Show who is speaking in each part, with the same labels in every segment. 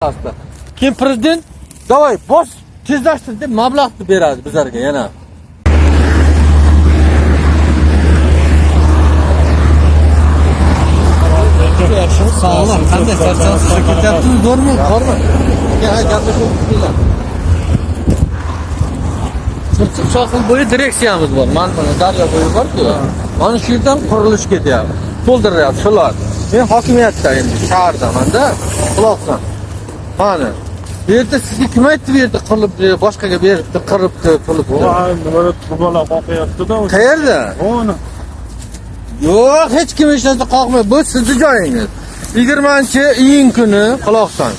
Speaker 1: Aslında. Kim prezident? Davay bos tezlashtir deb mablag'ni beradi bizlarga yana. Sağ olun. Qanday charchasiz ketyapsiz? Zo'rmi? Bormi? Gaplashib kelinglar. Chirchiq shohil bo'yi direksiyamiz bor. Mana daryo bo'yi bor-ku. Mana shu yerdan qurilish ketyapti. To'ldiryapti shular. Men hokimiyatda endi shahardaman-da. Quloqsan. Mana bu yerda sizga kim aytdi bu yerda qilib boshqaga beribdi, qiribdi, qilibdi?
Speaker 2: Nima turbalar qoqyapti-da.
Speaker 1: Qayerda?
Speaker 2: Ona.
Speaker 1: Yo'q, hech kim hech narsa qoqmaydi. Bu sizning joyingiz. 20-iyun kuni quloqsan.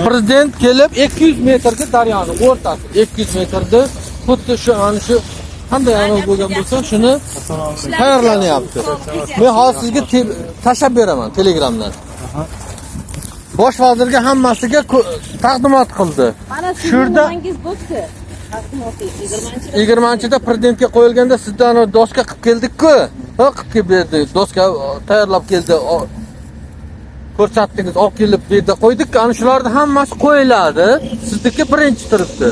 Speaker 1: Prezident kelib 200 metrga daryoni o'rtasi, 200 metrda xuddi shu ana shu qanday amal bo'lgan bo'lsa, shuni tayyorlanyapti. Men hozir sizga tashlab beraman Telegramdan. Bosh vazirga hammasiga taqdimot qildi. Shurda 20-da prezidentga qo'yilganda sizdan doska qilib keldik-ku. Qilib berdi. Doska tayyorlab keldi. Ko'rsatdingiz, olib kelib bu yerda qo'ydik. Ana shularning hammasi qo'yiladi. Sizniki birinchi turibdi.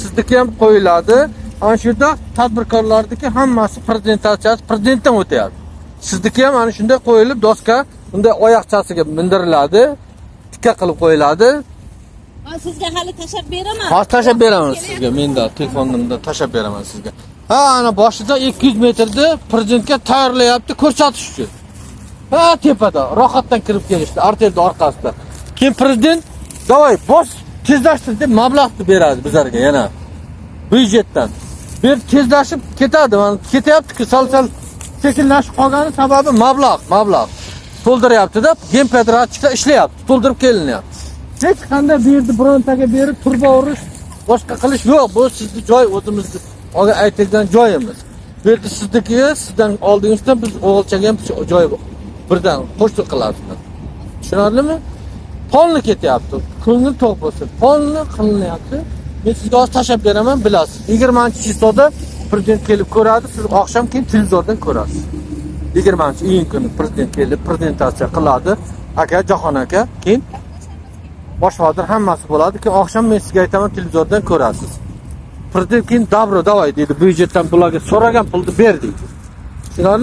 Speaker 1: Sizniki ham qo'yiladi. Ana shu yerda tadbirkorlarniki hammasi prezentatsiyasi prezidentdan o'tyapti. Sizniki ham ana shunday qo'yilib, doska bunday oyoqchasiga mindiriladi. Tikka qilib qo'yiladi.
Speaker 3: Sizga hali tashab beraman.
Speaker 1: Hozir tashab beraman sizga. Menda telefonimda tashab beraman sizga. Ha, ana boshida 200 metrda prezidentga tayyorlayapti ko'rsatish uchun. Ha, tepada rohatdan kirib kelishdi, artelda orqasida. Kim prezident? Davay bos tezlashtir deb mablag'ni beradi bizlarga yana. Byudjetdan. Bir tezlashib ketadi. Mana ketyapti-ku, sal sekinlashib qolgani sababi mablag'. To'ldiryapti-da, genpedratchiklar ishlayapti, to'ldirib kelinyapti. Hech qanday bu yerda birontaga berib turba urish, boshqa qilish yo'q. Bu sizning joy, o'zimizni olga aytilgan joyimiz. Bu yerda sizniki, sizdan oldingizda biz o'g'ilchaga ham joy birdan qo'shib qilasizlar. Tushunarlimi? Qonli ketyapti. Ko'ngil to'q bo'lsin. Qonli qilinyapti. Men sizga hozir tashab beraman, bilasiz. 20-chisoda prezident kelib ko'radi, siz oqshom keyin televizordan ko'rasiz. 20-iyun kuni prezident kelib prezentatsiya qiladi. Aka, Jahon aka, keyin bosh vazir hammasi bo'ladi. Keyin oqshom men sizga aytaman, televizordan ko'rasiz. Prezident keyin davro davay deydi, byudjetdan bularga so'ragan pulni berdik. Tushunarlimi?